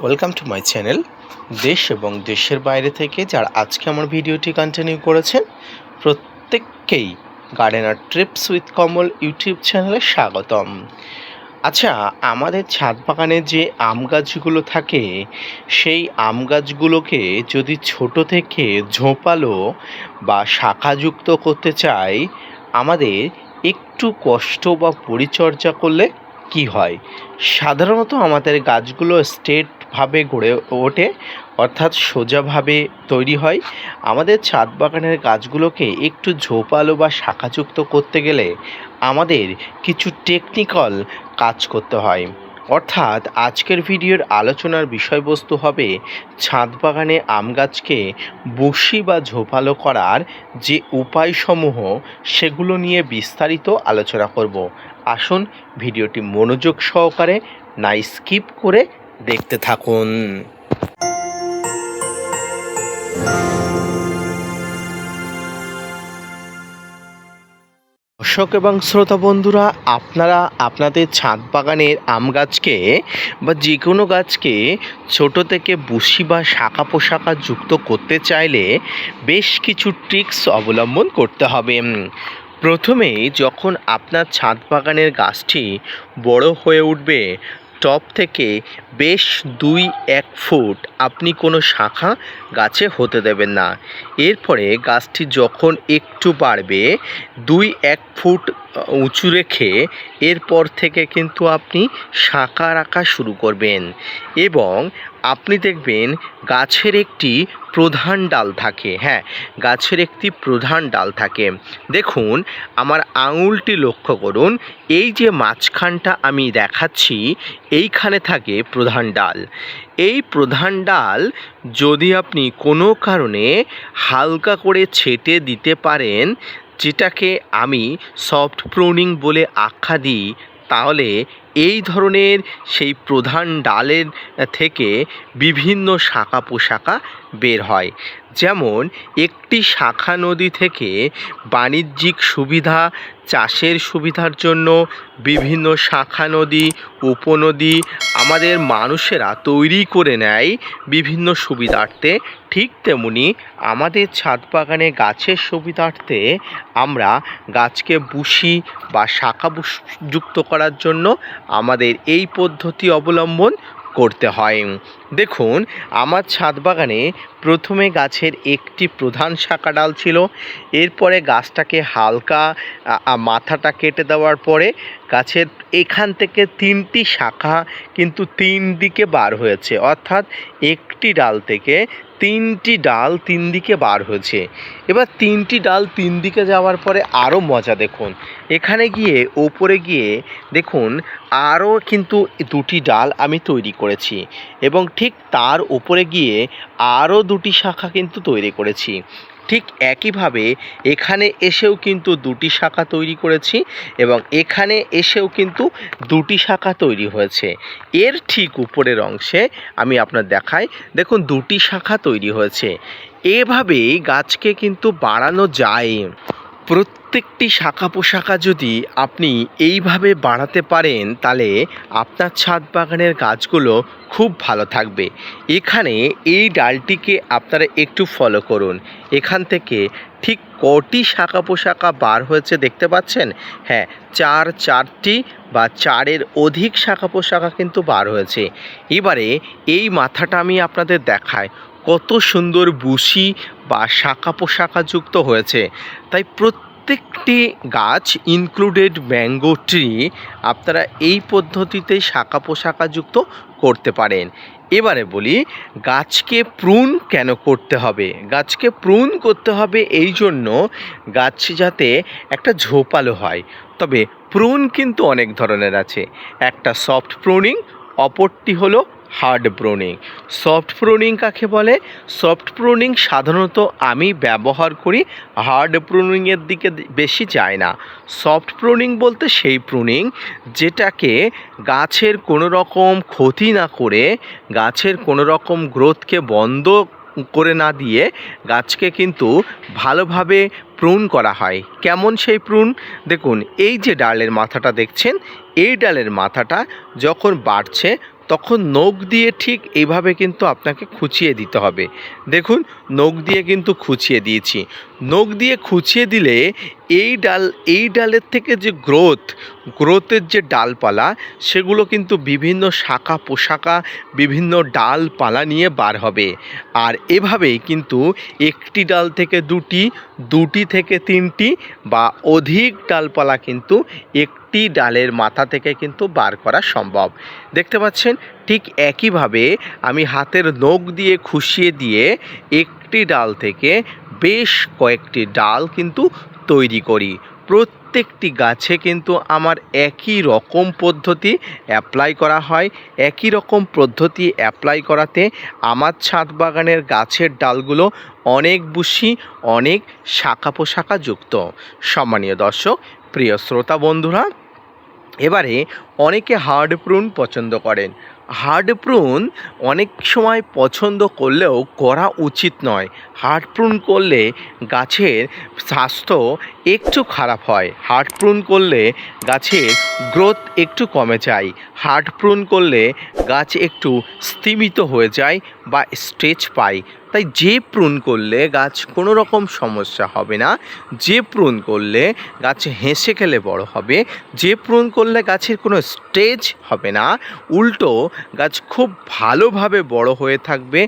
Welcome to my channel. দেশ এবং দেশের বাইরে থেকে যারা আজকে আমার ভিডিওটি কন্টিনিউ করেছেন প্রত্যেককেই gardener TRIPS with Kamal YouTube চ্যানেলে স্বাগতম। আচ্ছা, আমাদের ছাদ বাগানে যে আম গাছগুলো থাকে সেই আম গাছগুলোকে যদি ছোট থেকে ঝোপালো বা শাখাযুক্ত করতে চাই, আমাদের একটু কষ্ট বা পরিচর্যা করলে কি হয়? সাধারণত আমাদের গাছগুলো স্ট্রেটভাবে গড়ে ওঠে, অর্থাৎ সোজাভাবে তৈরি হয়। আমাদের ছাদ বাগানের গাছগুলোকে একটু ঝোপালো বা শাখাযুক্ত করতে গেলে আমাদের কিছু টেকনিক্যাল কাজ করতে হয়। অর্থাৎ আজকের ভিডিওর আলোচনার বিষয়বস্তু হবে ছাদ বাগানে আম গাছকে বসি বা ঝোপালো করার যে উপায়সমূহ, সেগুলো নিয়ে বিস্তারিত আলোচনা করব। আসুন ভিডিওটি মনোযোগ সহকারে না স্কিপ করে দেখতে থাকুন। দর্শক এবং শ্রোতা বন্ধুরা, আপনারা আপনাদের ছাদ বাগানের আম গাছকে বা যে কোনো গাছকে ছোট থেকে বসি বা শাখা পোশাখা যুক্ত করতে চাইলে বেশ কিছু ট্রিক্স অবলম্বন করতে হবে। প্রথমেই যখন আপনার ছাদ বাগানের গাছটি বড় হয়ে উঠবে, টপ থেকে বেশ 2-1 ফুট আপনি কোনো শাখা গাছে হতে দেবেন না। এরপরে গাছটি যখন একটু বাড়বে 2-1 ফুট উঁচু রেখে এরপর থেকে কিন্তু আপনি শাখা রাখা শুরু করবেন এবং আপনি দেখবেন গাছের একটি প্রধান ডাল থাকে। হ্যাঁ, গাছের একটি প্রধান ডাল থাকে। দেখুন, আমার আঙুলটি লক্ষ্য করুন, এই যে মাঝখানটা আমি দেখাচ্ছি, এইখানে থাকে প্রধান ডাল। এই প্রধান ডাল যদি আপনি কোনো কারণে হালকা করে ছেঁটে দিতে পারেন, যেটাকে আমি সফট প্রুনিং বলে আখ্যা দিই, তাহলে এই ধরনের সেই প্রধান ডালের থেকে বিভিন্ন শাখা পোশাখা বের হয়। যেমন একটি শাখা নদী থেকে বাণিজ্যিক সুবিধা, চাষের সুবিধার জন্য বিভিন্ন শাখা নদী, উপনদী আমাদের মানুষেরা তৈরি করে নেয় বিভিন্ন সুবিধার্থে। ঠিক তেমনি আমাদের ছাদ বাগানে গাছের সুবিধার্থে আমরা গাছকে বুশি বা শাখা যুক্ত করার জন্য আমাদের এই পদ্ধতি অবলম্বন করতে হয়। দেখুন, আমার ছাদ বাগানে প্রথমে গাছের একটি প্রধান শাখা ডাল ছিল। এরপরে গাছটাকে হালকা মাথাটা কেটে দেওয়ার পরে গাছের এখান থেকে 3টি শাখা কিন্তু 3 দিকে বার হয়েছে, অর্থাৎ একটি ডাল থেকে 3টি ডাল 3 দিকে বার হয়েছে। এবার 3টি ডাল 3 দিকে যাওয়ার পরে আরও মজা দেখুন, এখানে গিয়ে ওপরে গিয়ে দেখুন আরও কিন্তু 2টি ডাল আমি তৈরি করেছি এবং ঠিক তার উপরে গিয়ে আরও 2টি শাখা কিন্তু তৈরি করেছি। ঠিক একইভাবে এখানে এসেও কিন্তু 2টি শাখা তৈরি করেছি এবং এখানে এসেও কিন্তু 2টি শাখা তৈরি হয়েছে। এর ঠিক উপরের অংশে আমি আপনার দেখাই, দেখুন 2টি শাখা তৈরি হয়েছে। এভাবেই গাছকে কিন্তু বাড়ানো যায়। প্রত্যেকটি শাখা পোশাখা যদি আপনি এইভাবে বাড়াতে পারেন, তাহলে আপনার ছাদ বাগানের গাছগুলো খুব ভালো থাকবে। এখানে এই ডালটিকে আপনারা একটু ফলো করুন, এখান থেকে ঠিক কটি শাখা পোশাখা বার হয়েছে দেখতে পাচ্ছেন? হ্যাঁ, 4টি বা 4-এর অধিক শাখা পোশাখা কিন্তু বার হয়েছে। এবারে এই মাথাটা আমি আপনাদের দেখাই, কত সুন্দর বুশি বা শাখা পোশাখা যুক্ত হয়েছে। তাই প্রত্যেকটি গাছ ইনক্লুডেড ম্যাঙ্গো ট্রি আপনারা এই পদ্ধতিতে শাখা পোশাখা যুক্ত করতে পারেন। এবারে বলি, গাছকে প্রুন কেন করতে হবে? গাছকে প্রুন করতে হবে এই জন্য, গাছ যাতে একটা ঝোপালো হয়। তবে প্রুন কিন্তু অনেক ধরনের আছে, একটা সফট প্রুনিং, অপরটি হলো হার্ড প্রুনিং। সফট প্রুনিং কাকে বলে? সফট প্রুনিং সাধারণত আমি ব্যবহার করি, হার্ড প্রুনিংয়ের দিকে বেশি যায় না। সফট প্রুনিং বলতে সেই প্রুনিং যেটাকে গাছের কোনো রকম ক্ষতি না করে, গাছের কোনো রকম গ্রোথকে বন্ধ করে না দিয়ে গাছকে কিন্তু ভালোভাবে প্রুন করা হয়। কেমন সেই প্রুন? দেখুন, এই যে ডালের মাথাটা দেখছেন, এই ডালের মাথাটা যখন বাড়ছে তখন নখ দিয়ে ঠিক এইভাবে কিন্তু আপনাকে খুঁচিয়ে দিতে হবে। দেখুন নখ দিয়ে কিন্তু খুঁচিয়ে দিয়েছি। নখ দিয়ে খুঁচিয়ে দিলে এই ডালের থেকে যে গ্রোথের যে ডালপালা সেগুলো কিন্তু বিভিন্ন শাখা পোশাকা বিভিন্ন ডালপালা নিয়ে বার হবে। আর এভাবেই কিন্তু একটি ডাল থেকে দুটি থেকে তিনটি বা অধিক ডালপালা কিন্তু একটি ডালের মাথা থেকে কিন্তু বার করা সম্ভব। দেখতে পাচ্ছেন ঠিক একইভাবে আমি হাতের নখ দিয়ে খুঁচিয়ে দিয়ে একটি ডাল থেকে বেশ কয়েকটি ডাল কিন্তু তৈরি করি। প্রত্যেকটি গাছে কিন্তু আমার একই রকম পদ্ধতি অ্যাপ্লাই করা হয়। একই রকম পদ্ধতি অ্যাপ্লাই করাতে আমার ছাদ বাগানের গাছের ডালগুলো অনেক বুশি অনেক শাখা পোশাকা যুক্ত। সম্মানীয় দর্শক প্রিয় শ্রোতা বন্ধুরা, এবারে অনেকে হার্ড প্রুন পছন্দ করেন। হার্ড প্রুন অনেক সময় পছন্দ করলেও করা উচিত নয়। হার্ড প্রুন করলে গাছের স্বাস্থ্য একটু খারাপ হয়। হার্ড প্রুন করলে গাছের গ্রোথ একটু কমে যায়। হার্ড প্রুন করলে গাছ একটু স্তিমিত হয়ে যায় বা স্ট্রেচ পায়। তাই যে প্রুন করলে গাছ কোনো রকম সমস্যা হবে না, যে প্রুন করলে গাছ হেসে খেলে বড় হবে, যে প্রুন করলে গাছের কোনো স্টেজ হবে না, উল্টো গাছ খুব ভালোভাবে বড় হয়ে থাকবে,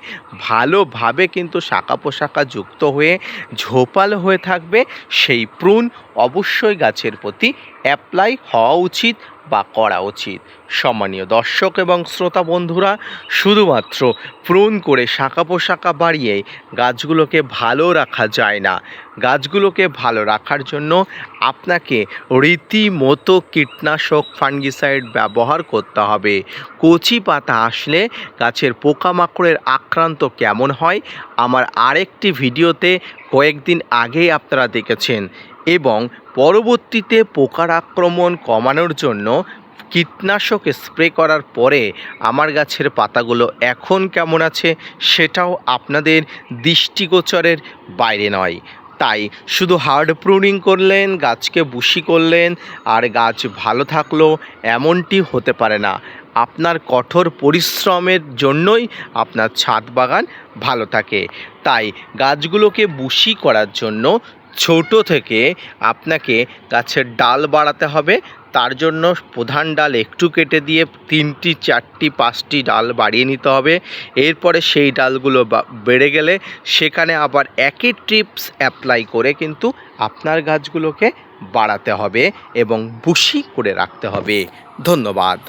ভালোভাবে কিন্তু শাখা পোশাকা যুক্ত হয়ে ঝোপালো হয়ে থাকবে, সেই প্রুন অবশ্যই গাছের প্রতি অ্যাপ্লাই হওয়া উচিত বা করা উচিত। সম্মানীয় দর্শক এবং শ্রোতা বন্ধুরা, শুধুমাত্র প্রুন করে শাখা পোশাকা বাড়িয়ে গাছগুলোকে ভালো রাখা যায় না। গাছগুলোকে ভালো রাখার জন্য আপনাকে রীতিমতো কীটনাশক ফাঙ্গিসাইড ব্যবহার করতে হবে। কচি পাতা আসলে গাছের পোকামাকড়ের আক্রান্ত কেমন হয় আমার আরেকটি ভিডিওতে কয়েকদিন আগেই আপনারা দেখেছেন, এবং পরবর্তীতে পোকার আক্রমণ কমানোর জন্য কীটনাশক স্প্রে করার পরে আমার গাছের পাতাগুলো এখন কেমন আছে সেটাও আপনাদের দৃষ্টিগোচরের বাইরে নয়। তাই শুধু হার্ড প্রুনিং করলেন, গাছকে বুশি করলেন আর গাছ ভালো থাকলো এমনটি হতে পারে না। আপনার কঠোর পরিশ্রমের জন্যই আপনার ছাদ বাগান ভালো থাকে। তাই গাছগুলোকে বুশি করার জন্য ছোট থেকে আপনাকে গাছের ডাল বাড়াতে হবে। তার জন্য প্রধান ডাল একটু কেটে দিয়ে 3টি 4টি 5টি ডাল বাড়িয়ে নিতে হবে। এরপরে সেই ডালগুলো বেড়ে গেলে সেখানে আবার একই টিপস অ্যাপ্লাই করে কিন্তু আপনার গাছগুলোকে বাড়াতে হবে এবং বুশি করে রাখতে হবে। ধন্যবাদ।